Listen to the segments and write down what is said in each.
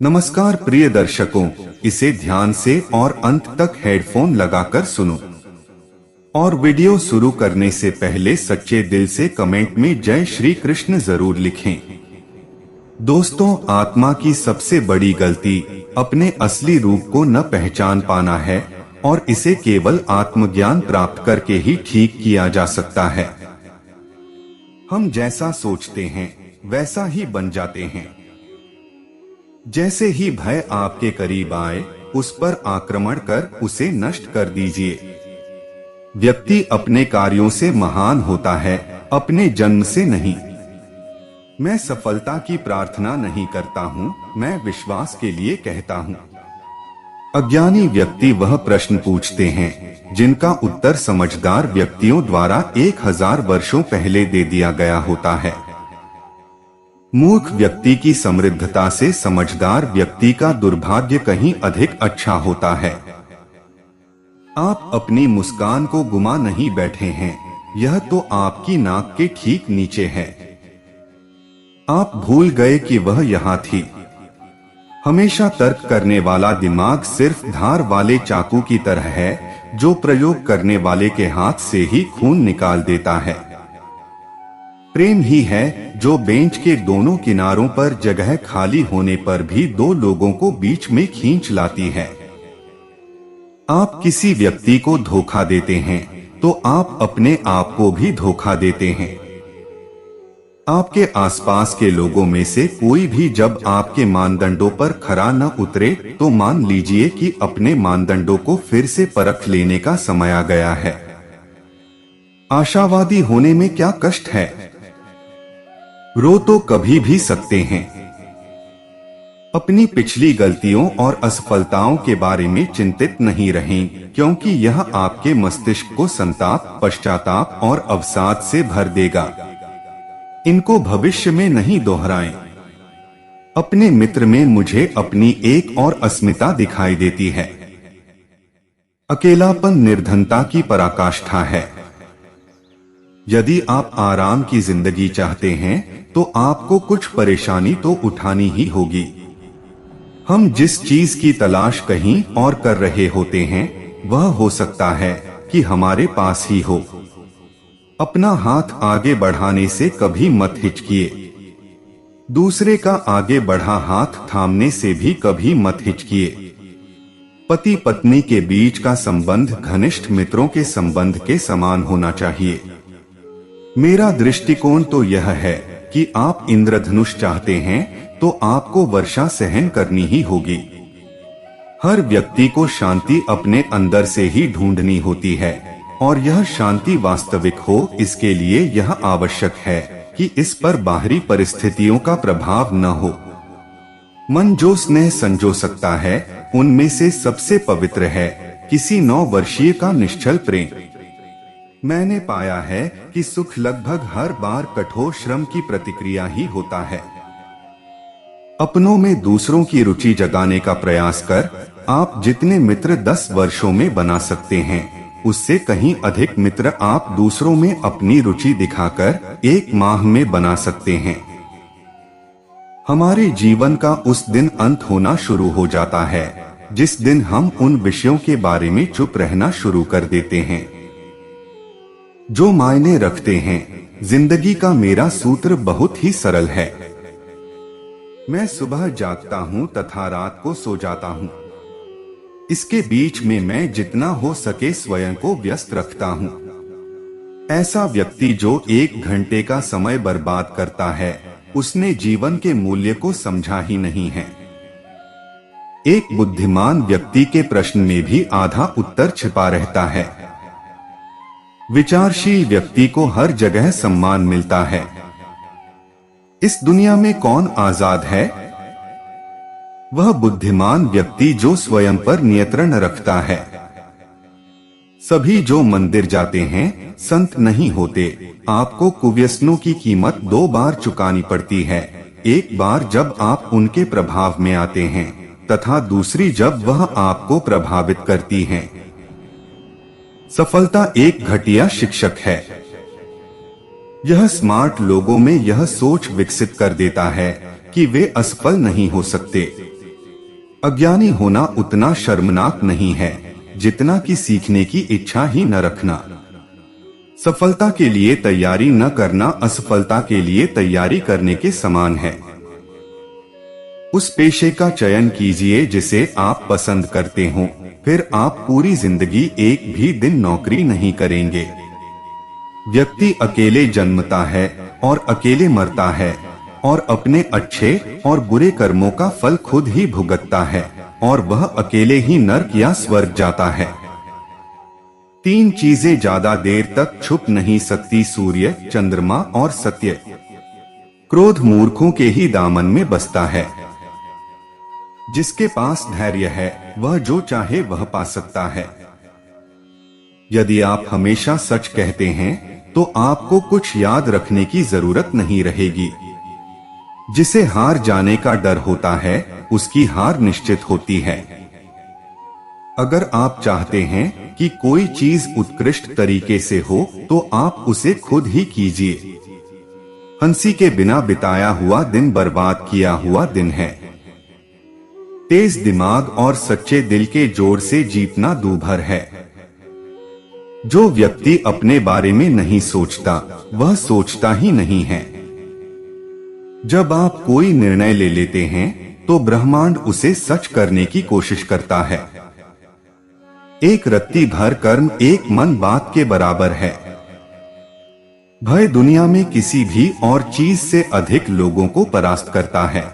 नमस्कार प्रिय दर्शकों, इसे ध्यान से और अंत तक हेडफोन लगाकर सुनो। और वीडियो शुरू करने से पहले सच्चे दिल से कमेंट में जय श्री कृष्ण जरूर लिखें। दोस्तों, आत्मा की सबसे बड़ी गलती अपने असली रूप को न पहचान पाना है और इसे केवल आत्मज्ञान प्राप्त करके ही ठीक किया जा सकता है। हम जैसा सोचते हैं वैसा ही बन जाते हैं। जैसे ही भय आपके करीब आए, उस पर आक्रमण कर उसे नष्ट कर दीजिए। व्यक्ति अपने कार्यों से महान होता है, अपने जन्म से नहीं। मैं सफलता की प्रार्थना नहीं करता हूँ, मैं विश्वास के लिए कहता हूँ। अज्ञानी व्यक्ति वह प्रश्न पूछते हैं जिनका उत्तर समझदार व्यक्तियों द्वारा 1000 वर्षों पहले दे दिया गया होता है। मूर्ख व्यक्ति की समृद्धता से समझदार व्यक्ति का दुर्भाग्य कहीं अधिक अच्छा होता है। आप अपनी मुस्कान को गुमा नहीं बैठे हैं, यह तो आपकी नाक के ठीक नीचे है। आप भूल गए कि वह यहाँ थी। हमेशा तर्क करने वाला दिमाग सिर्फ धार वाले चाकू की तरह है जो प्रयोग करने वाले के हाथ से ही खून निकाल देता है। प्रेम ही है जो बेंच के दोनों किनारों पर जगह खाली होने पर भी दो लोगों को बीच में खींच लाती है। आप किसी व्यक्ति को धोखा देते हैं तो आप अपने आप को भी धोखा देते हैं। आपके आसपास के लोगों में से कोई भी जब आपके मानदंडों पर खरा न उतरे तो मान लीजिए कि अपने मानदंडों को फिर से परख लेने का समय आ गया है। आशावादी होने में क्या कष्ट है? रो तो कभी भी सकते हैं। अपनी पिछली गलतियों और असफलताओं के बारे में चिंतित नहीं रहें, क्योंकि यह आपके मस्तिष्क को संताप, पश्चाताप और अवसाद से भर देगा। इनको भविष्य में नहीं दोहराएं। अपने मित्र में मुझे अपनी एक और अस्मिता दिखाई देती है। अकेलापन निर्धनता की पराकाष्ठा है। यदि आप आराम की जिंदगी चाहते हैं तो आपको कुछ परेशानी तो उठानी ही होगी। हम जिस चीज की तलाश कहीं और कर रहे होते हैं वह हो सकता है कि हमारे पास ही हो। अपना हाथ आगे बढ़ाने से कभी मत हिचकिए। दूसरे का आगे बढ़ा हाथ थामने से भी कभी मत हिचकिए। पति पत्नी के बीच का संबंध घनिष्ठ मित्रों के संबंध के समान होना चाहिए। मेरा दृष्टिकोण तो यह है कि आप इंद्रधनुष चाहते हैं तो आपको वर्षा सहन करनी ही होगी। हर व्यक्ति को शांति अपने अंदर से ही ढूंढनी होती है और यह शांति वास्तविक हो, इसके लिए यह आवश्यक है कि इस पर बाहरी परिस्थितियों का प्रभाव न हो। मन जो स्नेह संजो सकता है उनमें से सबसे पवित्र है किसी 9 वर्षीय का निश्चल प्रेम। मैंने पाया है कि सुख लगभग हर बार कठोर श्रम की प्रतिक्रिया ही होता है। अपनों में दूसरों की रुचि जगाने का प्रयास कर आप जितने मित्र 10 वर्षों में बना सकते हैं, उससे कहीं अधिक मित्र आप दूसरों में अपनी रुचि दिखाकर 1 माह में बना सकते हैं। हमारे जीवन का उस दिन अंत होना शुरू हो जाता है जिस दिन हम उन विषयों के बारे में चुप रहना शुरू कर देते हैं जो मायने रखते हैं। जिंदगी का मेरा सूत्र बहुत ही सरल है। मैं सुबह जागता हूँ तथा रात को सो जाता हूँ। इसके बीच में मैं जितना हो सके स्वयं को व्यस्त रखता हूँ। ऐसा व्यक्ति जो 1 घंटे का समय बर्बाद करता है उसने जीवन के मूल्य को समझा ही नहीं है। एक बुद्धिमान व्यक्ति के प्रश्न में भी आधा उत्तर छिपा रहता है। विचारशील व्यक्ति को हर जगह सम्मान मिलता है। इस दुनिया में कौन आजाद है? वह बुद्धिमान व्यक्ति जो स्वयं पर नियंत्रण रखता है। सभी जो मंदिर जाते हैं संत नहीं होते। आपको कुव्यसनों की कीमत 2 बार चुकानी पड़ती है। एक बार जब आप उनके प्रभाव में आते हैं तथा दूसरी जब वह आपको प्रभावित करती हैं। सफलता एक घटिया शिक्षक है। यह स्मार्ट लोगों में यह सोच विकसित कर देता है कि वे असफल नहीं हो सकते। अज्ञानी होना उतना शर्मनाक नहीं है जितना कि सीखने की इच्छा ही न रखना। सफलता के लिए तैयारी न करना असफलता के लिए तैयारी करने के समान है। उस पेशे का चयन कीजिए जिसे आप पसंद करते हो, फिर आप पूरी जिंदगी एक भी दिन नौकरी नहीं करेंगे। व्यक्ति अकेले जन्मता है और अकेले मरता है और अपने अच्छे और बुरे कर्मों का फल खुद ही भुगतता है और वह अकेले ही नर्क या स्वर्ग जाता है। 3 चीजें ज्यादा देर तक छुप नहीं सकती, सूर्य, चंद्रमा और सत्य। क्रोध मूर्खों के ही दामन में बसता है। जिसके पास धैर्य है वह जो चाहे वह पा सकता है। यदि आप हमेशा सच कहते हैं तो आपको कुछ याद रखने की जरूरत नहीं रहेगी। जिसे हार जाने का डर होता है उसकी हार निश्चित होती है। अगर आप चाहते हैं कि कोई चीज उत्कृष्ट तरीके से हो तो आप उसे खुद ही कीजिए। हंसी के बिना बिताया हुआ दिन बर्बाद किया हुआ दिन है। तेज दिमाग और सच्चे दिल के जोर से जीतना दूभर है। जो व्यक्ति अपने बारे में नहीं सोचता वह सोचता ही नहीं है। जब आप कोई निर्णय ले लेते हैं तो ब्रह्मांड उसे सच करने की कोशिश करता है। एक रत्ती भर कर्म एक मन बात के बराबर है। भय दुनिया में किसी भी और चीज से अधिक लोगों को परास्त करता है।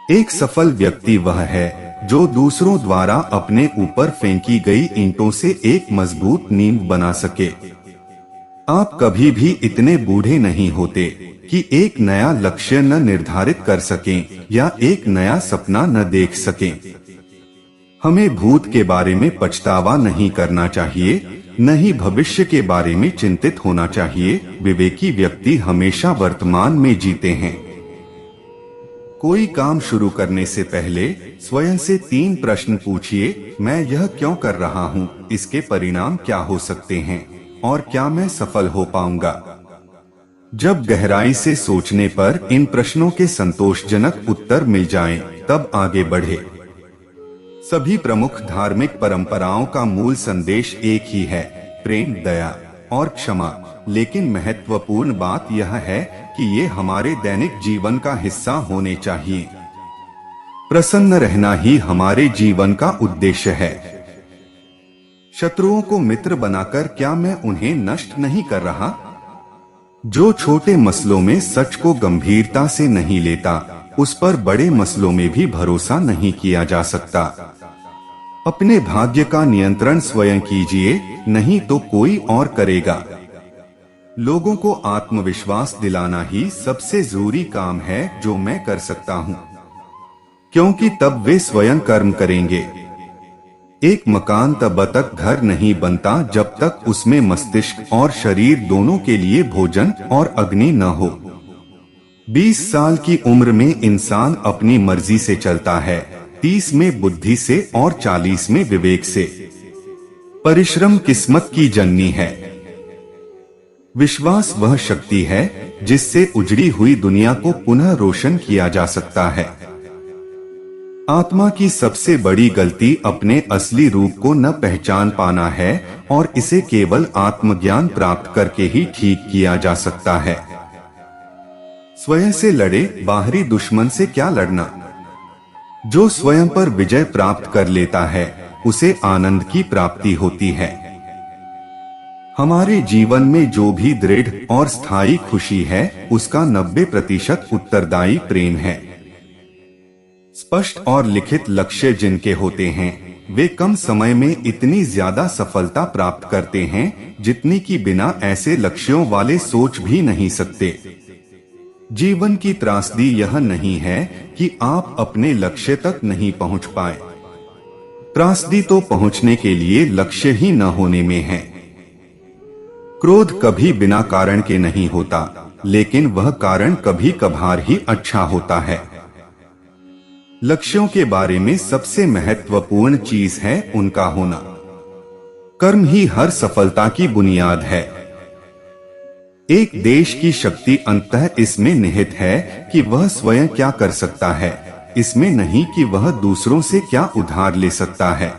एक सफल व्यक्ति वह है जो दूसरों द्वारा अपने ऊपर फेंकी गई ईंटों से एक मजबूत नींव बना सके। आप कभी भी इतने बूढ़े नहीं होते कि एक नया लक्ष्य न निर्धारित कर सकें या एक नया सपना न देख सकें। हमें भूत के बारे में पछतावा नहीं करना चाहिए, न ही भविष्य के बारे में चिंतित होना चाहिए। विवेकी व्यक्ति हमेशा वर्तमान में जीते हैं। कोई काम शुरू करने से पहले स्वयं से 3 प्रश्न पूछिए। मैं यह क्यों कर रहा हूँ, इसके परिणाम क्या हो सकते हैं और क्या मैं सफल हो पाऊंगा। जब गहराई से सोचने पर इन प्रश्नों के संतोषजनक उत्तर मिल जाएं, तब आगे बढ़े। सभी प्रमुख धार्मिक परंपराओं का मूल संदेश एक ही है, प्रेम, दया और क्षमा। लेकिन महत्वपूर्ण बात यह है कि ये हमारे दैनिक जीवन का हिस्सा होने चाहिए। प्रसन्न रहना ही हमारे जीवन का उद्देश्य है। शत्रुओं को मित्र बनाकर क्या मैं उन्हें नष्ट नहीं कर रहा? जो छोटे मसलों में सच को गंभीरता से नहीं लेता, उस पर बड़े मसलों में भी भरोसा नहीं किया जा सकता। अपने भाग्य का नियंत्रण स्वयं कीजिए, नहीं तो कोई और करेगा। लोगों को आत्मविश्वास दिलाना ही सबसे जरूरी काम है जो मैं कर सकता हूँ, क्योंकि तब वे स्वयं कर्म करेंगे। एक मकान तब तक घर नहीं बनता जब तक उसमें मस्तिष्क और शरीर दोनों के लिए भोजन और अग्नि न हो। 20 साल की उम्र में इंसान अपनी मर्जी से चलता है, 30 में बुद्धि से और 40 में विवेक से। परिश्रम किस्मत की जननी है। विश्वास वह शक्ति है जिससे उजड़ी हुई दुनिया को पुनः रोशन किया जा सकता है। आत्मा की सबसे बड़ी गलती अपने असली रूप को न पहचान पाना है और इसे केवल आत्मज्ञान प्राप्त करके ही ठीक किया जा सकता है। स्वयं से लड़े, बाहरी दुश्मन से क्या लड़ना। जो स्वयं पर विजय प्राप्त कर लेता है उसे आनंद की प्राप्ति होती है। हमारे जीवन में जो भी दृढ़ और स्थायी खुशी है उसका 90% उत्तरदायी प्रेम है। स्पष्ट और लिखित लक्ष्य जिनके होते हैं वे कम समय में इतनी ज्यादा सफलता प्राप्त करते हैं जितनी कि बिना ऐसे लक्ष्यों वाले सोच भी नहीं सकते। जीवन की त्रासदी यह नहीं है कि आप अपने लक्ष्य तक नहीं पहुंच पाए। त्रासदी तो पहुंचने के लिए लक्ष्य ही न होने में है। क्रोध कभी बिना कारण के नहीं होता, लेकिन वह कारण कभी कभार ही अच्छा होता है। लक्ष्यों के बारे में सबसे महत्वपूर्ण चीज है उनका होना। कर्म ही हर सफलता की बुनियाद है। एक देश की शक्ति अंततः इसमें निहित है कि वह स्वयं क्या कर सकता है, इसमें नहीं कि वह दूसरों से क्या उधार ले सकता है।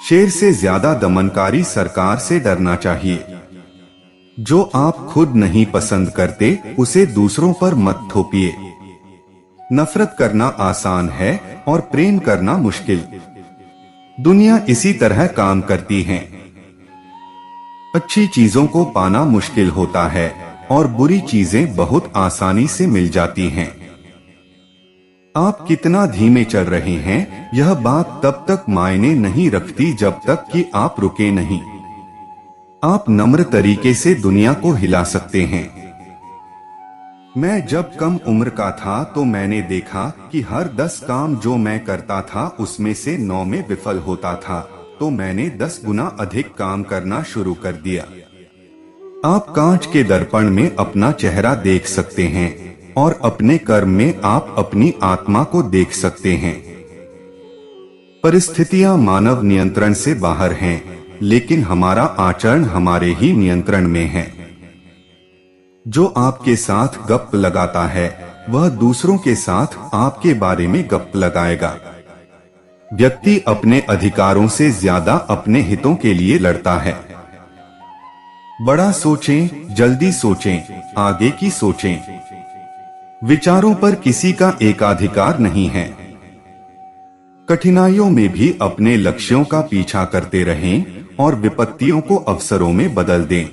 शेर से ज्यादा दमनकारी सरकार से डरना चाहिए। जो आप खुद नहीं पसंद करते उसे दूसरों पर मत थोपिए। नफरत करना आसान है और प्रेम करना मुश्किल। दुनिया इसी तरह काम करती है। अच्छी चीजों को पाना मुश्किल होता है और बुरी चीजें बहुत आसानी से मिल जाती हैं। आप कितना धीमे चल रहे हैं यह बात तब तक मायने नहीं रखती जब तक कि आप रुके नहीं। आप नम्र तरीके से दुनिया को हिला सकते हैं। मैं जब कम उम्र का था तो मैंने देखा कि हर 10 काम जो मैं करता था उसमें से 9 में विफल होता था, तो मैंने 10 गुना अधिक काम करना शुरू कर दिया। आप कांच के दर्पण में अपना चेहरा देख सकते हैं और अपने कर्म में आप अपनी आत्मा को देख सकते हैं। परिस्थितियां मानव नियंत्रण से बाहर हैं, लेकिन हमारा आचरण हमारे ही नियंत्रण में है। जो आपके साथ गप लगाता है वह दूसरों के साथ आपके बारे में गप लगाएगा। व्यक्ति अपने अधिकारों से ज्यादा अपने हितों के लिए लड़ता है। बड़ा सोचें, जल्दी सोचें, आगे की सोचें। विचारों पर किसी का एकाधिकार नहीं है। कठिनाइयों में भी अपने लक्ष्यों का पीछा करते रहें और विपत्तियों को अवसरों में बदल दें।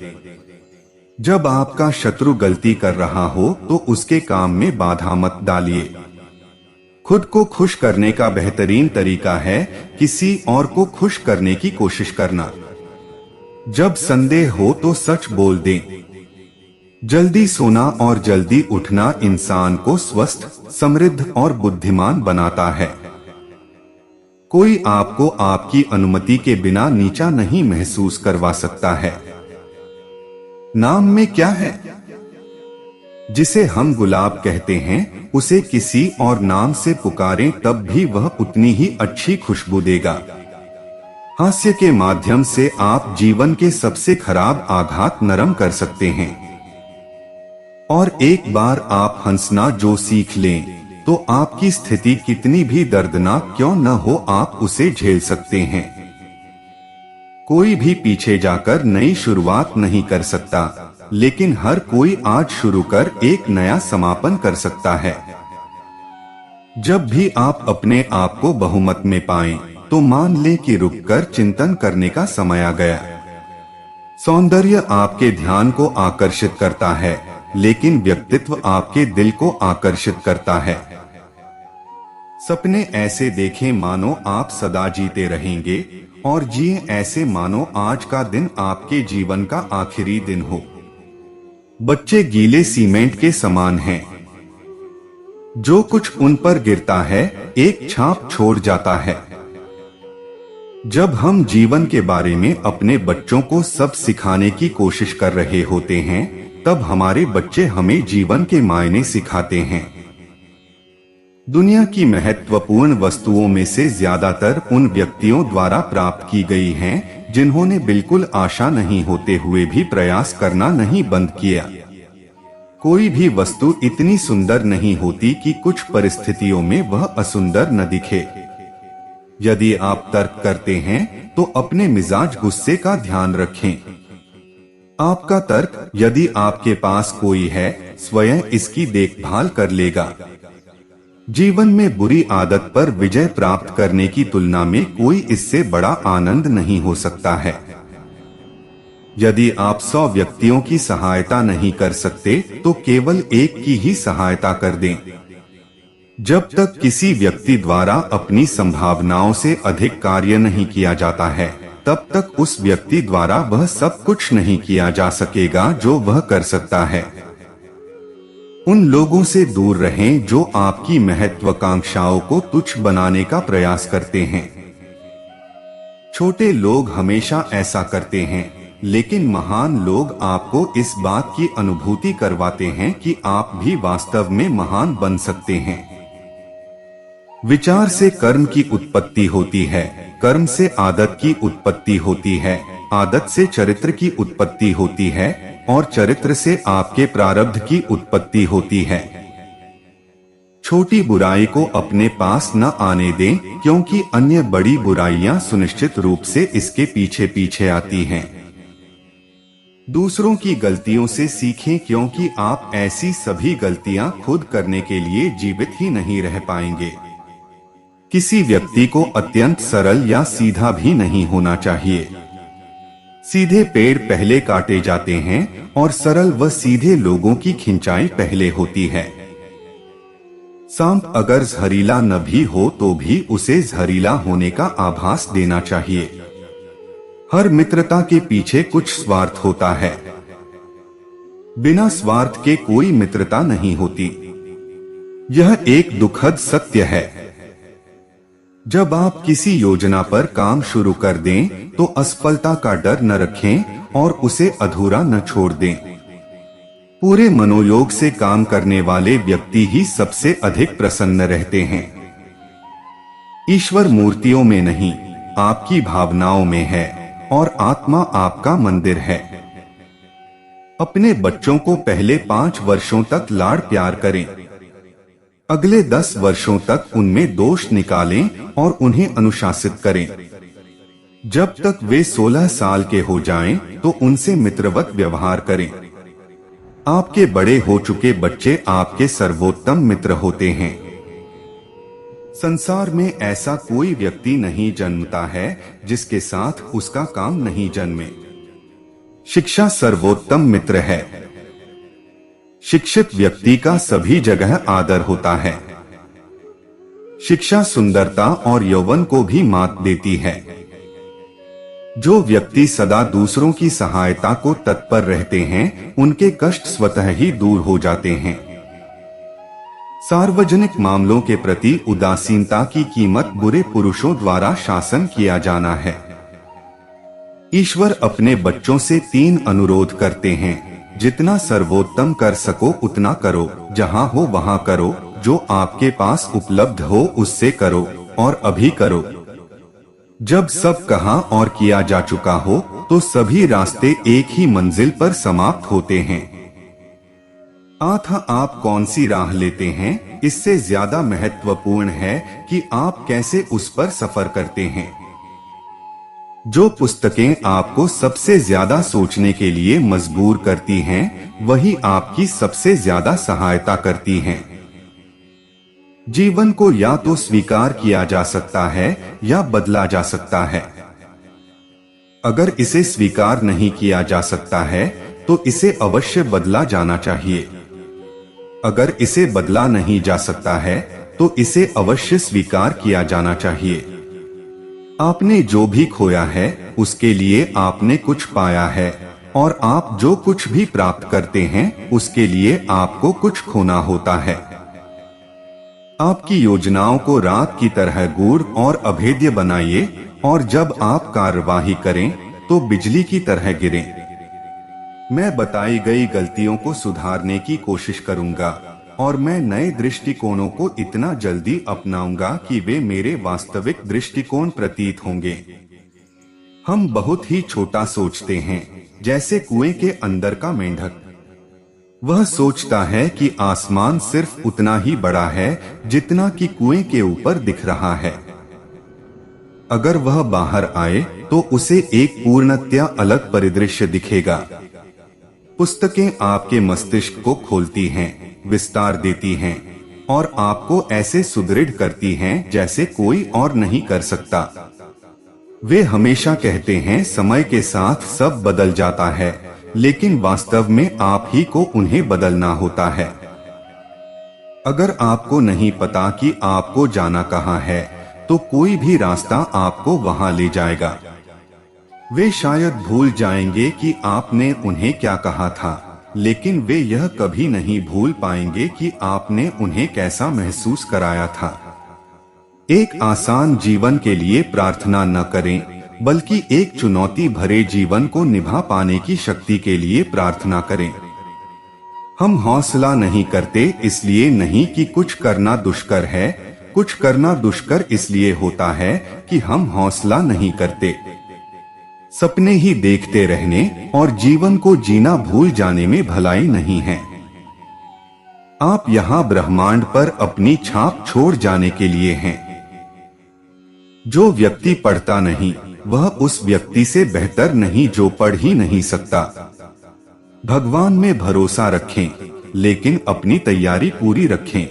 जब आपका शत्रु गलती कर रहा हो तो उसके काम में बाधा मत डालिए। खुद को खुश करने का बेहतरीन तरीका है किसी और को खुश करने की कोशिश करना। जब संदेह हो तो सच बोल दें। जल्दी सोना और जल्दी उठना इंसान को स्वस्थ, समृद्ध और बुद्धिमान बनाता है। कोई आपको आपकी अनुमति के बिना नीचा नहीं महसूस करवा सकता है। नाम में क्या है? जिसे हम गुलाब कहते हैं उसे किसी और नाम से पुकारें तब भी वह उतनी ही अच्छी खुशबू देगा। हास्य के माध्यम से आप जीवन के सबसे खराब आघात नरम कर सकते हैं। और एक बार आप हंसना जो सीख लें तो आपकी स्थिति कितनी भी दर्दनाक क्यों न हो आप उसे झेल सकते हैं। कोई भी पीछे जाकर नई शुरुआत नहीं कर सकता, लेकिन हर कोई आज शुरू कर एक नया समापन कर सकता है। जब भी आप अपने आप को बहुमत में पाएं, तो मान लें कि रुककर चिंतन करने का समय आ गया। सौंदर्य आपके ध्यान को आकर्षित करता है, लेकिन व्यक्तित्व आपके दिल को आकर्षित करता है। सपने ऐसे देखें मानो आप सदा जीते रहेंगे और जिए ऐसे मानो आज का दिन आपके जीवन का आखिरी दिन हो। बच्चे गीले सीमेंट के समान हैं। जो कुछ उन पर गिरता है एक छाप छोड़ जाता है। जब हम जीवन के बारे में अपने बच्चों को सब सिखाने की कोशिश कर रहे होते हैं, तब हमारे बच्चे हमें जीवन के मायने सिखाते हैं। दुनिया की महत्वपूर्ण वस्तुओं में से ज्यादातर उन व्यक्तियों द्वारा प्राप्त की गई हैं, जिन्होंने बिल्कुल आशा नहीं होते हुए भी प्रयास करना नहीं बंद किया। कोई भी वस्तु इतनी सुंदर नहीं होती कि कुछ परिस्थितियों में वह असुंदर न दिखे। यदि आप तर्क करते हैं तो अपने मिजाज गुस्से का ध्यान रखें। आपका तर्क, यदि आपके पास कोई है, स्वयं इसकी देखभाल कर लेगा। जीवन में बुरी आदत पर विजय प्राप्त करने की तुलना में कोई इससे बड़ा आनंद नहीं हो सकता है। यदि आप 100 व्यक्तियों की सहायता नहीं कर सकते तो केवल एक की ही सहायता कर दें। जब तक किसी व्यक्ति द्वारा अपनी संभावनाओं से अधिक कार्य नहीं किया जाता है, तब तक उस व्यक्ति द्वारा वह सब कुछ नहीं किया जा सकेगा जो वह कर सकता है। उन लोगों से दूर रहें जो आपकी महत्वाकांक्षाओं को तुच्छ बनाने का प्रयास करते हैं। छोटे लोग हमेशा ऐसा करते हैं, लेकिन महान लोग आपको इस बात की अनुभूति करवाते हैं कि आप भी वास्तव में महान बन सकते हैं। विचार से कर्म की उत्पत्ति होती है, कर्म से आदत की उत्पत्ति होती है, आदत से चरित्र की उत्पत्ति होती है और चरित्र से आपके प्रारब्ध की उत्पत्ति होती है। छोटी बुराई को अपने पास न आने दें, क्योंकि अन्य बड़ी बुराइयां सुनिश्चित रूप से इसके पीछे पीछे आती हैं। दूसरों की गलतियों से सीखें, क्योंकि आप ऐसी सभी गलतियां खुद करने के लिए जीवित ही नहीं रह पाएंगे। किसी व्यक्ति को अत्यंत सरल या सीधा भी नहीं होना चाहिए। सीधे पेड़ पहले काटे जाते हैं और सरल व सीधे लोगों की खिंचाई पहले होती है। सांप अगर जहरीला न भी हो तो भी उसे जहरीला होने का आभास देना चाहिए। हर मित्रता के पीछे कुछ स्वार्थ होता है। बिना स्वार्थ के कोई मित्रता नहीं होती। यह एक दुखद सत्य है। जब आप किसी योजना पर काम शुरू कर दें तो असफलता का डर न रखें और उसे अधूरा न छोड़ दें। पूरे मनोयोग से काम करने वाले व्यक्ति ही सबसे अधिक प्रसन्न रहते हैं। ईश्वर मूर्तियों में नहीं, आपकी भावनाओं में है और आत्मा आपका मंदिर है। अपने बच्चों को पहले 5 वर्षों तक लाड़ प्यार करें। अगले 10 वर्षों तक उनमें दोष निकालें और उन्हें अनुशासित करें। जब तक वे 16 साल के हो जाएं, तो उनसे मित्रवत व्यवहार करें। आपके बड़े हो चुके बच्चे आपके सर्वोत्तम मित्र होते हैं। संसार में ऐसा कोई व्यक्ति नहीं जन्मता है जिसके साथ उसका काम नहीं जन्मे। शिक्षा सर्वोत्तम मित्र है। शिक्षित व्यक्ति का सभी जगह आदर होता है। शिक्षा सुंदरता और यौवन को भी मात देती है। जो व्यक्ति सदा दूसरों की सहायता को तत्पर रहते हैं, उनके कष्ट स्वतः ही दूर हो जाते हैं। सार्वजनिक मामलों के प्रति उदासीनता की कीमत बुरे पुरुषों द्वारा शासन किया जाना है। ईश्वर अपने बच्चों से 3 अनुरोध करते हैं। जितना सर्वोत्तम कर सको उतना करो, जहां हो वहां करो, जो आपके पास उपलब्ध हो उससे करो और अभी करो। जब सब कहा और किया जा चुका हो तो सभी रास्ते एक ही मंजिल पर समाप्त होते हैं। आप कौन सी राह लेते हैं, इससे ज्यादा महत्वपूर्ण है कि आप कैसे उस पर सफर करते हैं। जो पुस्तकें आपको सबसे ज्यादा सोचने के लिए मजबूर करती हैं, वही आपकी सबसे ज्यादा सहायता करती हैं। जीवन को या तो स्वीकार किया जा सकता है या बदला जा सकता है। अगर इसे स्वीकार नहीं किया जा सकता है तो इसे अवश्य बदला जाना चाहिए। अगर इसे बदला नहीं जा सकता है तो इसे अवश्य स्वीकार किया जाना चाहिए। आपने जो भी खोया है उसके लिए आपने कुछ पाया है, और आप जो कुछ भी प्राप्त करते हैं उसके लिए आपको कुछ खोना होता है। आपकी योजनाओं को रात की तरह गूढ़ और अभेद्य बनाइए, और जब आप कार्यवाही करें तो बिजली की तरह गिरें। मैं बताई गई गलतियों को सुधारने की कोशिश करूंगा और मैं नए दृष्टिकोणों को इतना जल्दी अपनाऊंगा कि वे मेरे वास्तविक दृष्टिकोण प्रतीत होंगे। हम बहुत ही छोटा सोचते हैं, जैसे कुएं के अंदर का मेंढक। वह सोचता है कि आसमान सिर्फ उतना ही बड़ा है जितना कि कुएं के ऊपर दिख रहा है। अगर वह बाहर आए तो उसे एक पूर्णतया अलग परिदृश्य दिखेगा। पुस्तकें आपके मस्तिष्क को खोलती हैं, विस्तार देती हैं और आपको ऐसे सुदृढ़ करती हैं जैसे कोई और नहीं कर सकता। वे हमेशा कहते हैं समय के साथ सब बदल जाता है, लेकिन वास्तव में आप ही को उन्हें बदलना होता है। अगर आपको नहीं पता कि आपको जाना कहाँ है, तो कोई भी रास्ता आपको वहां ले जाएगा। वे शायद भूल जाएंगे कि आपने उन्हें क्या कहा था, लेकिन वे यह कभी नहीं भूल पाएंगे कि आपने उन्हें कैसा महसूस कराया था। एक आसान जीवन के लिए प्रार्थना न करें, बल्कि एक चुनौती भरे जीवन को निभा पाने की शक्ति के लिए प्रार्थना करें। हम हौसला नहीं करते इसलिए नहीं कि कुछ करना दुष्कर है, कुछ करना दुष्कर इसलिए होता है कि हम हौसला नहीं करते। सपने ही देखते रहने और जीवन को जीना भूल जाने में भलाई नहीं है। आप यहाँ ब्रह्मांड पर अपनी छाप छोड़ जाने के लिए हैं। जो व्यक्ति पढ़ता नहीं वह उस व्यक्ति से बेहतर नहीं जो पढ़ ही नहीं सकता। भगवान में भरोसा रखें, लेकिन अपनी तैयारी पूरी रखें।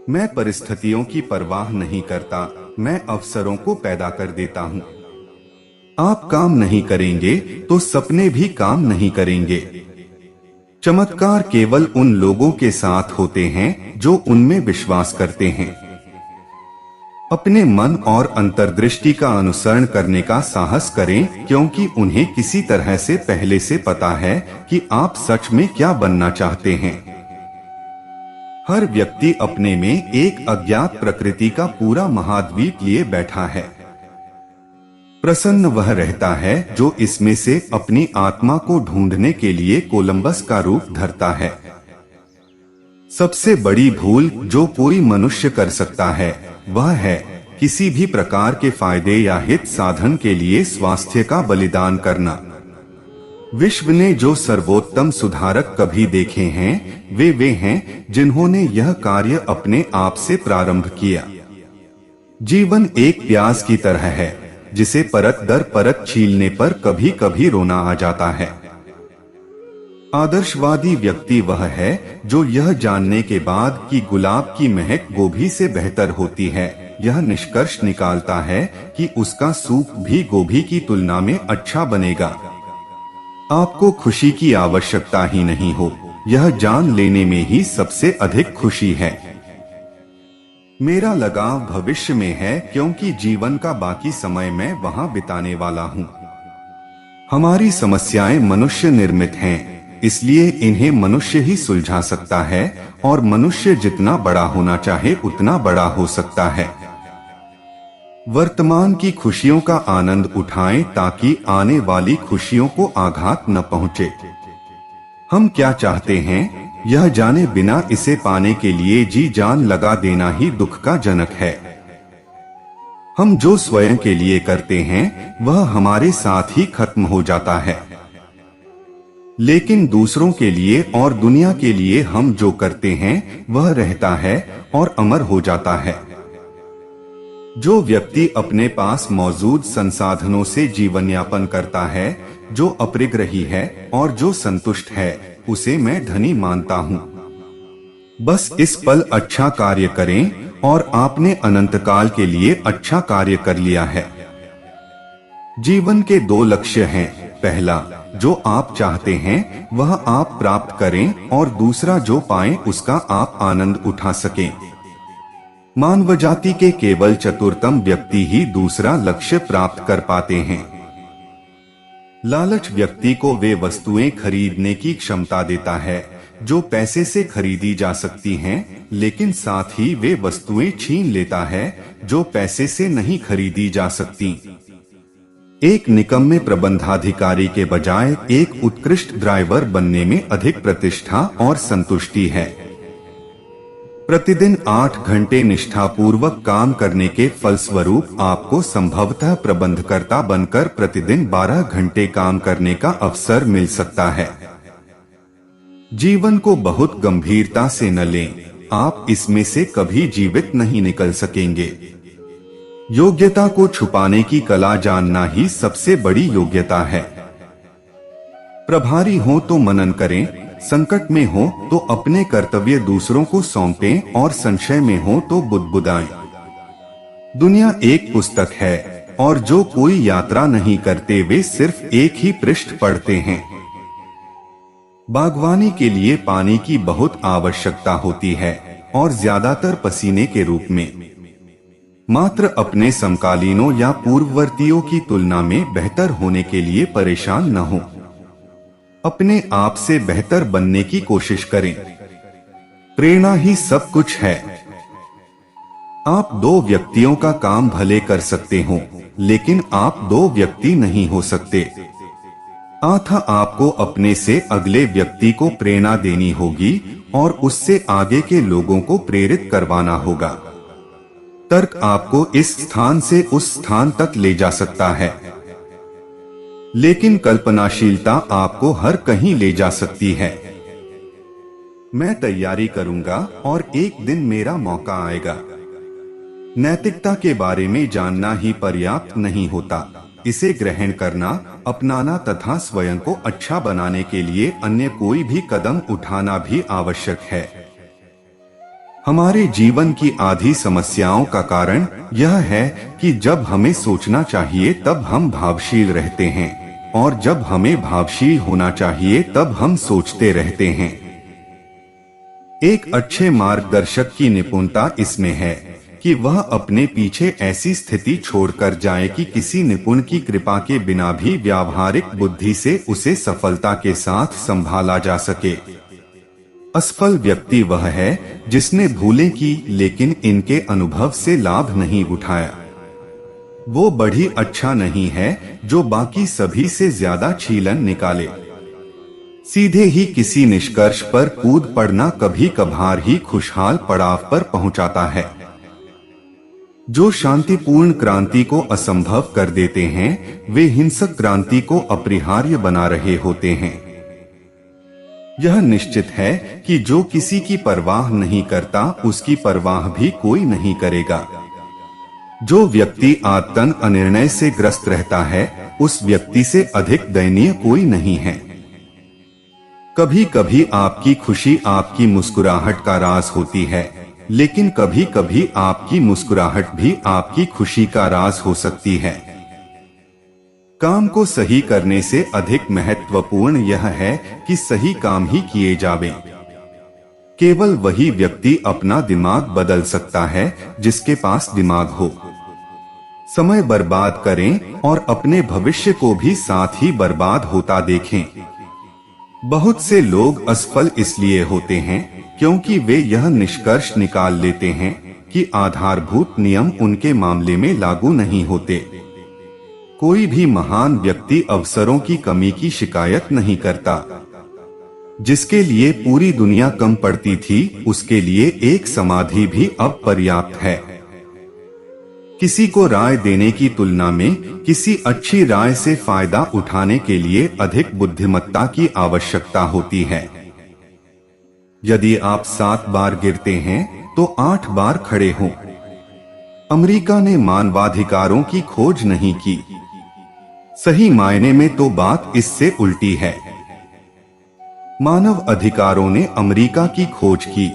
मैं परिस्थितियों की परवाह नहीं करता, मैं अवसरों को पैदा कर देता हूँ। आप काम नहीं करेंगे तो सपने भी काम नहीं करेंगे। चमत्कार केवल उन लोगों के साथ होते हैं जो उनमें विश्वास करते हैं। अपने मन और अंतर्दृष्टि का अनुसरण करने का साहस करें, क्योंकि उन्हें किसी तरह से पहले से पता है कि आप सच में क्या बनना चाहते हैं। हर व्यक्ति अपने में एक अज्ञात प्रकृति का पूरा महाद्वीप लिए बैठा है। प्रसन्न वह रहता है जो इसमें से अपनी आत्मा को ढूंढने के लिए कोलंबस का रूप धरता है। सबसे बड़ी भूल जो कोई मनुष्य कर सकता है वह है किसी भी प्रकार के फायदे या हित साधन के लिए स्वास्थ्य का बलिदान करना। विश्व ने जो सर्वोत्तम सुधारक कभी देखे हैं वे हैं जिन्होंने यह कार्य अपने आप से प्रारंभ किया। जीवन एक प्याज की तरह है जिसे परत दर परत छीलने पर कभी कभी रोना आ जाता है। आदर्शवादी व्यक्ति वह है जो यह जानने के बाद कि गुलाब की महक गोभी से बेहतर होती है, यह निष्कर्ष निकालता है कि उसका सूप भी गोभी की तुलना में अच्छा बनेगा। आपको खुशी की आवश्यकता ही नहीं हो, यह जान लेने में ही सबसे अधिक खुशी है। मेरा लगाव भविष्य में है, क्योंकि जीवन का बाकी समय मैं वहां बिताने वाला हूं। हमारी समस्याएं मनुष्य निर्मित हैं, इसलिए इन्हें मनुष्य ही सुलझा सकता है और मनुष्य जितना बड़ा होना चाहे उतना बड़ा हो सकता है। वर्तमान की खुशियों का आनंद उठाएं ताकि आने वाली खुशियों को आघात न पहुंचे। हम क्या चाहते हैं यह जाने बिना इसे पाने के लिए जी जान लगा देना ही दुख का जनक है। हम जो स्वयं के लिए करते हैं वह हमारे साथ ही खत्म हो जाता है, लेकिन दूसरों के लिए और दुनिया के लिए हम जो करते हैं वह रहता है और अमर हो जाता है। जो व्यक्ति अपने पास मौजूद संसाधनों से जीवन यापन करता है, जो अपरिग्रही है और जो संतुष्ट है, उसे मैं धनी मानता हूँ। बस इस पल अच्छा कार्य करें और आपने अनंत काल के लिए अच्छा कार्य कर लिया है। जीवन के दो लक्ष्य हैं, पहला जो आप चाहते हैं वह आप प्राप्त करें और दूसरा जो पाएं उसका आप आनंद उठा सकें। मानव जाति के केवल चतुरतम व्यक्ति ही दूसरा लक्ष्य प्राप्त कर पाते हैं। लालच व्यक्ति को वे वस्तुएं खरीदने की क्षमता देता है जो पैसे से खरीदी जा सकती हैं, लेकिन साथ ही वे वस्तुएं छीन लेता है जो पैसे से नहीं खरीदी जा सकती। एक निकम्मे प्रबंधाधिकारी के बजाय एक उत्कृष्ट ड्राइवर बनने में अधिक प्रतिष्ठा और संतुष्टि है। प्रतिदिन 8 घंटे निष्ठापूर्वक काम करने के फलस्वरूप आपको संभवतः प्रबंधकर्ता बनकर प्रतिदिन 12 घंटे काम करने का अवसर मिल सकता है। जीवन को बहुत गंभीरता से न लें, आप इसमें से कभी जीवित नहीं निकल सकेंगे। योग्यता को छुपाने की कला जानना ही सबसे बड़ी योग्यता है। प्रभारी हो तो मनन करें, संकट में हो तो अपने कर्तव्य दूसरों को सौंपें और संशय में हो तो बुदबुदाएं। दुनिया एक पुस्तक है और जो कोई यात्रा नहीं करते वे सिर्फ एक ही पृष्ठ पढ़ते हैं। बागवानी के लिए पानी की बहुत आवश्यकता होती है और ज्यादातर पसीने के रूप में। मात्र अपने समकालीनों या पूर्ववर्तियों की तुलना में बेहतर होने के लिए परेशान न हो। अपने आप से बेहतर बनने की कोशिश करें। प्रेरणा ही सब कुछ है। आप 2 व्यक्तियों का काम भले कर सकते हो, लेकिन आप 2 व्यक्ति नहीं हो सकते। अतः आपको अपने से अगले व्यक्ति को प्रेरणा देनी होगी और उससे आगे के लोगों को प्रेरित करवाना होगा। तर्क आपको इस स्थान से उस स्थान तक ले जा सकता है। लेकिन कल्पनाशीलता आपको हर कहीं ले जा सकती है। मैं तैयारी करूंगा और एक दिन मेरा मौका आएगा। नैतिकता के बारे में जानना ही पर्याप्त नहीं होता, इसे ग्रहण करना, अपनाना तथा स्वयं को अच्छा बनाने के लिए अन्य कोई भी कदम उठाना भी आवश्यक है। हमारे जीवन की आधी समस्याओं का कारण यह है कि जब हमें सोचना चाहिए तब हम भावशील रहते हैं, और जब हमें भावशील होना चाहिए तब हम सोचते रहते हैं। एक अच्छे मार्गदर्शक की निपुणता इसमें है कि वह अपने पीछे ऐसी स्थिति छोड़कर जाए कि किसी निपुण की कृपा के बिना भी व्यावहारिक बुद्धि से उसे सफलता के साथ संभाला जा सके। असफल व्यक्ति वह है जिसने भूलें की लेकिन इनके अनुभव से लाभ नहीं उठाया। वो बढ़ी अच्छा नहीं है जो बाकी सभी से ज्यादा छीलन निकाले। सीधे ही किसी निष्कर्ष पर कूद पड़ना कभी कभार ही खुशहाल पड़ाव पर पहुंचाता है। जो शांतिपूर्ण क्रांति को असंभव कर देते हैं, वे हिंसक क्रांति को अपरिहार्य बना रहे होते हैं। यह निश्चित है कि जो किसी की परवाह नहीं करता, उसकी परवाह भी कोई नहीं करेगा। जो व्यक्ति आतन अनिर्णय से ग्रस्त रहता है, उस व्यक्ति से अधिक दयनीय कोई नहीं है। कभी कभी आपकी खुशी आपकी मुस्कुराहट का राज होती है, लेकिन कभी कभी आपकी मुस्कुराहट भी आपकी खुशी का राज हो सकती है। काम को सही करने से अधिक महत्वपूर्ण यह है कि सही काम ही किए जावें। केवल वही व्यक्ति अपना दिमाग बदल सकता है जिसके पास दिमाग हो। समय बर्बाद करें और अपने भविष्य को भी साथ ही बर्बाद होता देखें। बहुत से लोग असफल इसलिए होते हैं क्योंकि वे यह निष्कर्ष निकाल लेते हैं कि आधारभूत नियम उनके मामले में लागू नहीं होते। कोई भी महान व्यक्ति अवसरों की कमी की शिकायत नहीं करता। जिसके लिए पूरी दुनिया कम पड़ती थी, उसके लिए एक समाधि भी अब पर्याप्त है। किसी को राय देने की तुलना में किसी अच्छी राय से फायदा उठाने के लिए अधिक बुद्धिमत्ता की आवश्यकता होती है। यदि आप 7 बार गिरते हैं तो 8 बार खड़े हों। अमेरिका ने मानवाधिकारों की खोज नहीं की। सही मायने में तो बात इससे उल्टी है। मानव अधिकारों ने अमेरिका की खोज की।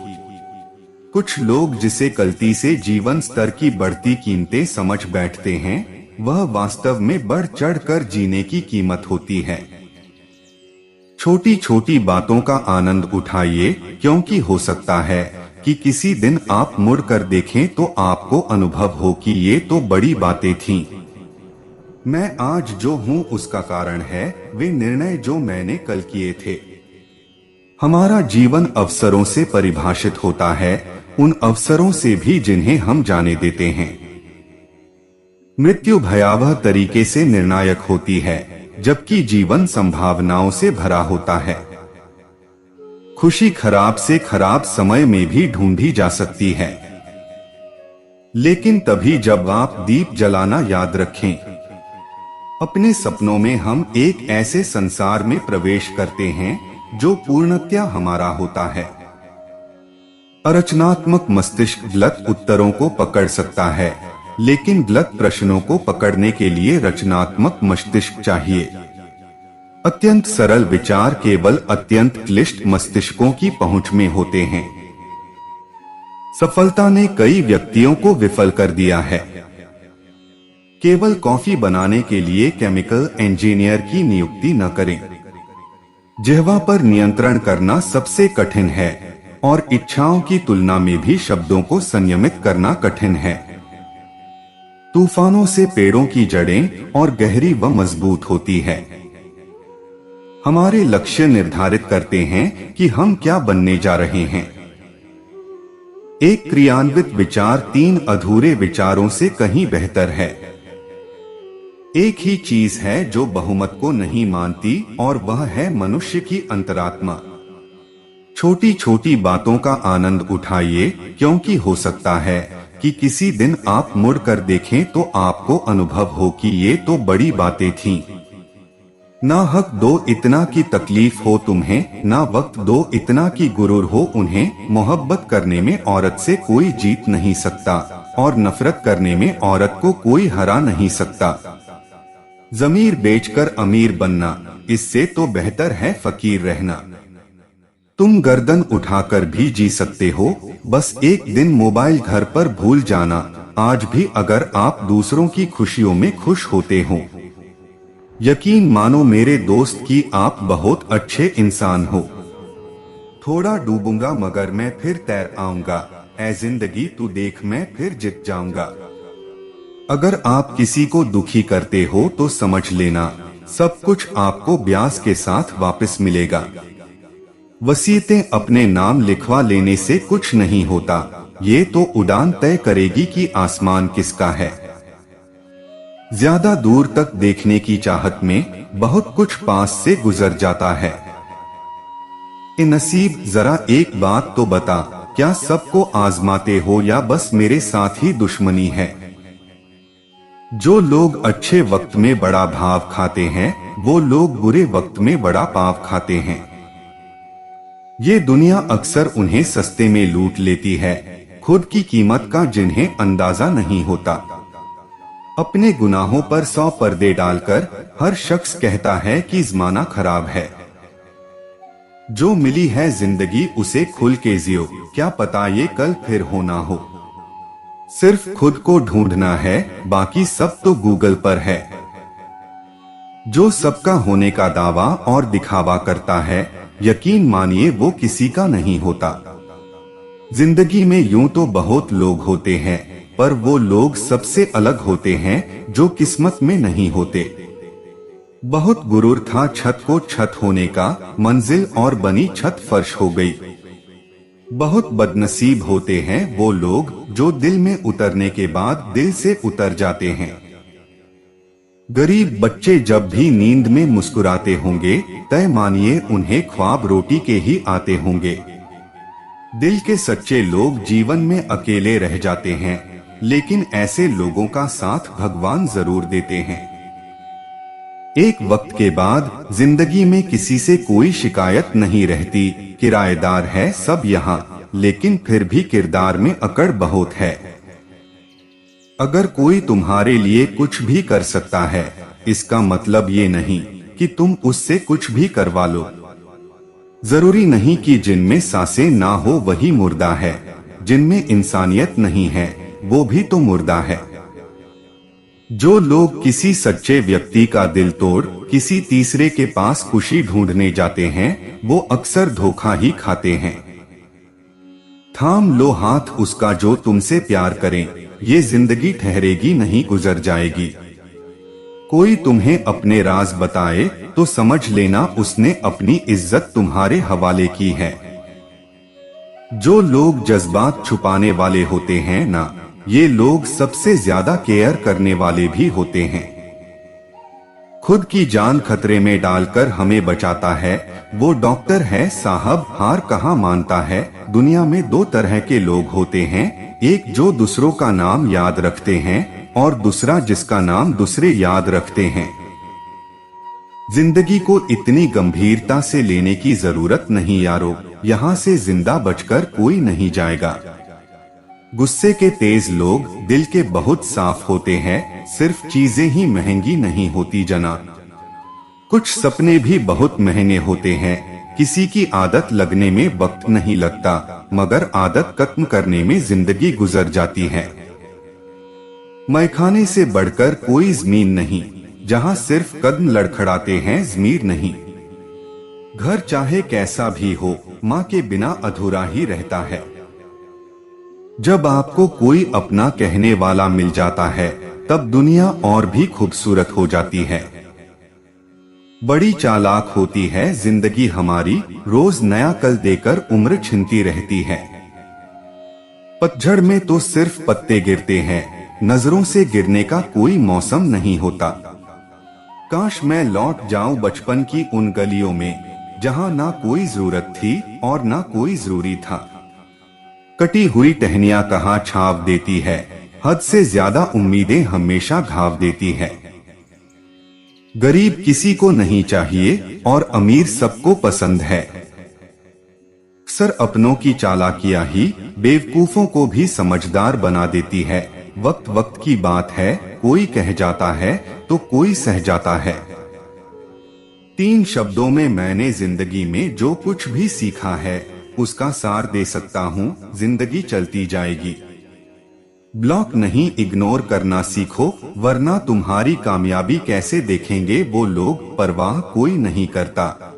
कुछ लोग जिसे गलती से जीवन स्तर की बढ़ती कीमतें समझ बैठते हैं, वह वास्तव में बढ़ चढ़कर जीने की कीमत होती है। छोटी छोटी बातों का आनंद उठाइए, क्योंकि हो सकता है कि किसी दिन आप मुड़ कर देखें तो आपको अनुभव हो कि ये तो बड़ी बातें थीं। मैं आज जो हूँ उसका कारण है वे निर्णय जो मैंने कल किए थे। हमारा जीवन अवसरों से परिभाषित होता है, उन अवसरों से भी जिन्हें हम जाने देते हैं। मृत्यु भयावह तरीके से निर्णायक होती है, जबकि जीवन संभावनाओं से भरा होता है। खुशी खराब से खराब समय में भी ढूंढी जा सकती है, लेकिन तभी जब आप दीप जलाना याद रखें। अपने सपनों में हम एक ऐसे संसार में प्रवेश करते हैं जो पूर्णतया हमारा होता है। रचनात्मक मस्तिष्क गलत उत्तरों को पकड़ सकता है, लेकिन गलत प्रश्नों को पकड़ने के लिए रचनात्मक मस्तिष्क चाहिए। अत्यंत सरल विचार केवल अत्यंत क्लिष्ट मस्तिष्कों की पहुंच में होते हैं। सफलता ने कई व्यक्तियों को विफल कर दिया है। केवल कॉफी बनाने के लिए केमिकल इंजीनियर की नियुक्ति न करें। जिह्वा पर नियंत्रण करना सबसे कठिन है, और इच्छाओं की तुलना में भी शब्दों को संयमित करना कठिन है। तूफानों से पेड़ों की जड़ें और गहरी व मजबूत होती है। हमारे लक्ष्य निर्धारित करते हैं कि हम क्या बनने जा रहे हैं। एक क्रियान्वित विचार 3 अधूरे विचारों से कहीं बेहतर है। एक ही चीज है जो बहुमत को नहीं मानती, और वह है मनुष्य की अंतरात्मा। छोटी छोटी बातों का आनंद उठाइए, क्योंकि हो सकता है कि किसी दिन आप मुड़ कर देखें तो आपको अनुभव हो कि ये तो बड़ी बातें थीं। ना हक दो इतना की तकलीफ हो तुम्हें, ना वक्त दो इतना की गुरूर हो उन्हें। मोहब्बत करने में औरत से कोई जीत नहीं सकता और नफरत करने में औरत को कोई हरा नहीं सकता। जमीर बेचकर अमीर बनना, इससे तो बेहतर है फकीर रहना। तुम गर्दन उठाकर भी जी सकते हो, बस एक दिन मोबाइल घर पर भूल जाना, आज भी अगर आप दूसरों की खुशियों में खुश होते हो। यकीन मानो मेरे दोस्त कि आप बहुत अच्छे इंसान हो। थोड़ा डूबूंगा मगर मैं फिर तैर आऊंगा, ऐ जिंदगी तू देख मैं फिर जीत जाऊंगा। अगर आप किसी को दुखी करते हो तो समझ लेना, सब कुछ आपको ब्याज के साथ वापस मिलेगा। वसीयतें अपने नाम लिखवा लेने से कुछ नहीं होता, ये तो उड़ान तय करेगी कि आसमान किसका है। ज्यादा दूर तक देखने की चाहत में बहुत कुछ पास से गुजर जाता है। ए नसीब जरा एक बात तो बता, क्या सबको आजमाते हो या बस मेरे साथ ही दुश्मनी है। जो लोग अच्छे वक्त में बड़ा भाव खाते हैं, वो लोग बुरे वक्त में बड़ा पाव खाते हैं। ये दुनिया अक्सर उन्हें सस्ते में लूट लेती है, खुद की कीमत का जिन्हें अंदाजा नहीं होता। अपने गुनाहों पर 100 पर्दे डालकर हर शख्स कहता है कि ज़माना खराब है। जो मिली है जिंदगी उसे खुल के जियो, क्या पता ये कल फिर होना हो। सिर्फ खुद को ढूंढना है, बाकी सब तो गूगल पर है। जो सबका होने का दावा और दिखावा करता है, यकीन मानिए वो किसी का नहीं होता। जिंदगी में यूं तो बहुत लोग होते हैं, पर वो लोग सबसे अलग होते हैं जो किस्मत में नहीं होते। बहुत गुरूर था छत को छत होने का, मंजिल और बनी छत फर्श हो गई। बहुत बदनसीब होते हैं वो लोग जो दिल में उतरने के बाद दिल से उतर जाते हैं। गरीब बच्चे जब भी नींद में मुस्कुराते होंगे, तय मानिए उन्हें ख्वाब रोटी के ही आते होंगे। दिल के सच्चे लोग जीवन में अकेले रह जाते हैं, लेकिन ऐसे लोगों का साथ भगवान जरूर देते हैं। एक वक्त के बाद जिंदगी में किसी से कोई शिकायत नहीं रहती, किराएदार है सब यहाँ, लेकिन फिर भी किरदार में अकड़ बहुत है। अगर कोई तुम्हारे लिए कुछ भी कर सकता है, इसका मतलब ये नहीं कि तुम उससे कुछ भी करवा लो। जरूरी नहीं कि जिनमें सांसें ना हो वही मुर्दा है, जिनमें इंसानियत नहीं है वो भी तो मुर्दा है। जो लोग किसी सच्चे व्यक्ति का दिल तोड़ किसी तीसरे के पास खुशी ढूंढने जाते हैं, वो अक्सर धोखा ही खाते हैं। थाम लो हाथ उसका जो तुमसे प्यार करे, ये जिंदगी ठहरेगी नहीं गुजर जाएगी। कोई तुम्हें अपने राज बताए तो समझ लेना उसने अपनी इज्जत तुम्हारे हवाले की है। जो लोग जज्बात छुपाने वाले होते हैं ना, ये लोग सबसे ज्यादा केयर करने वाले भी होते हैं। खुद की जान खतरे में डालकर हमें बचाता है, वो डॉक्टर है साहब, हार कहाँ मानता है। दुनिया में दो तरह के लोग होते हैं, एक जो दूसरों का नाम याद रखते हैं और दूसरा जिसका नाम दूसरे याद रखते हैं। जिंदगी को इतनी गंभीरता से लेने की जरूरत नहीं यारो, यहाँ से जिंदा बचकर कोई नहीं जाएगा। गुस्से के तेज लोग दिल के बहुत साफ होते हैं, सिर्फ चीजें ही महंगी नहीं होती जना। कुछ सपने भी बहुत महंगे होते हैं, किसी की आदत लगने में वक्त नहीं लगता, मगर आदत खत्म करने में जिंदगी गुजर जाती है। मैखाने से बढ़कर कोई जमीन नहीं, जहाँ सिर्फ कदम लड़खड़ाते हैं ज़मीर नहीं। घर चाहे कैसा भी हो, माँ के बिना अधूरा ही रहता है। जब आपको कोई अपना कहने वाला मिल जाता है, तब दुनिया और भी खूबसूरत हो जाती है। बड़ी चालाक होती है जिंदगी हमारी, रोज नया कल देकर उम्र छिनती रहती है। पतझड़ में तो सिर्फ पत्ते गिरते हैं, नजरों से गिरने का कोई मौसम नहीं होता। काश मैं लौट जाऊं बचपन की उन गलियों में, जहां ना कोई जरूरत थी और ना कोई जरूरी था। कटी हुई टहनियां कहाँ छाव देती है, हद से ज्यादा उम्मीदें हमेशा घाव देती है। गरीब किसी को नहीं चाहिए और अमीर सबको पसंद है। सर अपनों की चालाकियां ही बेवकूफों को भी समझदार बना देती है। वक्त वक्त की बात है, कोई कह जाता है तो कोई सह जाता है। 3 शब्दों में मैंने जिंदगी में जो कुछ भी सीखा है उसका सार दे सकता हूँ। जिंदगी चलती जाएगी। ब्लॉक नहीं, इग्नोर करना सीखो, वरना तुम्हारी कामयाबी कैसे देखेंगे वो लोग। परवाह कोई नहीं करता,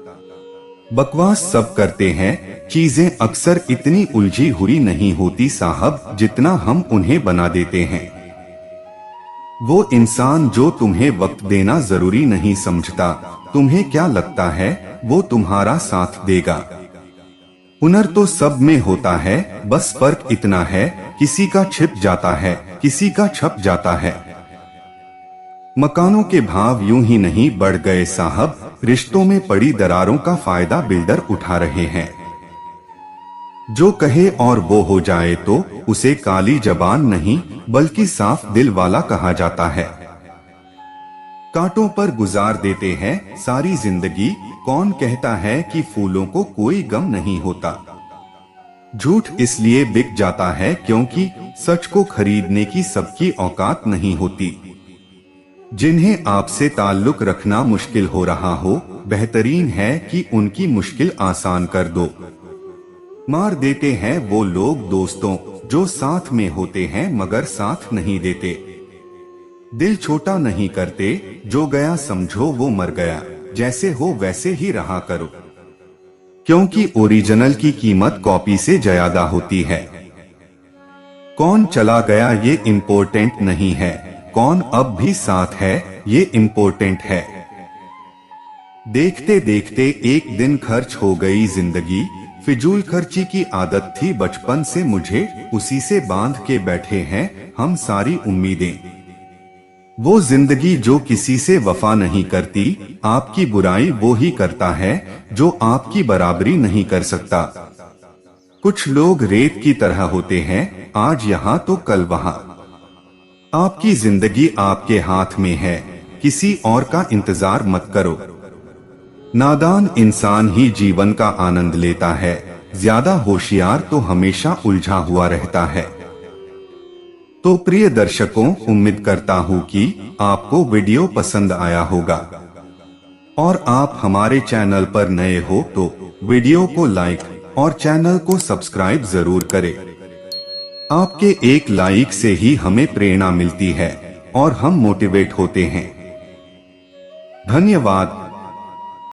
बकवास सब करते हैं। चीजें अक्सर इतनी उलझी हुई नहीं होती साहब जितना हम उन्हें बना देते हैं। वो इंसान जो तुम्हें वक्त देना जरूरी नहीं समझता, तुम्हें क्या लगता है वो तुम्हारा साथ देगा। हुनर तो सब में होता है, बस फर्क इतना है किसी का छिप जाता है, किसी का छप जाता है। मकानों के भाव यूं ही नहीं बढ़ गए साहब, रिश्तों में पड़ी दरारों का फायदा बिल्डर उठा रहे हैं। जो कहे और वो हो जाए तो उसे काली जबान नहीं बल्कि साफ दिल वाला कहा जाता है। कांटों पर गुजार देते हैं सारी जिंदगी, कौन कहता है कि फूलों को कोई गम नहीं होता। झूठ इसलिए बिक जाता है क्योंकि सच को खरीदने की सबकी औकात नहीं होती। जिन्हें आपसे ताल्लुक रखना मुश्किल हो रहा हो, बेहतरीन है कि उनकी मुश्किल आसान कर दो। मार देते हैं वो लोग दोस्तों जो साथ में होते हैं मगर साथ नहीं देते। दिल छोटा नहीं करते, जो गया समझो वो मर गया, जैसे हो वैसे ही रहा करो। क्योंकि ओरिजिनल की कीमत कॉपी से ज्यादा होती है। कौन चला गया ये इम्पोर्टेंट नहीं है, कौन अब भी साथ है ये इम्पोर्टेंट है। देखते देखते एक दिन खर्च हो गई जिंदगी, फिजूल खर्ची की आदत थी बचपन से मुझे, उसी से बांध के बैठे हैं हम सारी उम्मीदें। वो जिंदगी जो किसी से वफा नहीं करती, आपकी बुराई वो ही करता है जो आपकी बराबरी नहीं कर सकता। कुछ लोग रेत की तरह होते हैं, आज यहाँ तो कल वहाँ। आपकी जिंदगी आपके हाथ में है, किसी और का इंतजार मत करो। नादान इंसान ही जीवन का आनंद लेता है, ज्यादा होशियार तो हमेशा उलझा हुआ रहता है। तो प्रिय दर्शकों, उम्मीद करता हूँ कि आपको वीडियो पसंद आया होगा और आप हमारे चैनल पर नए हो तो वीडियो को लाइक और चैनल को सब्सक्राइब जरूर करें। आपके एक लाइक से ही हमें प्रेरणा मिलती है और हम मोटिवेट होते हैं। धन्यवाद।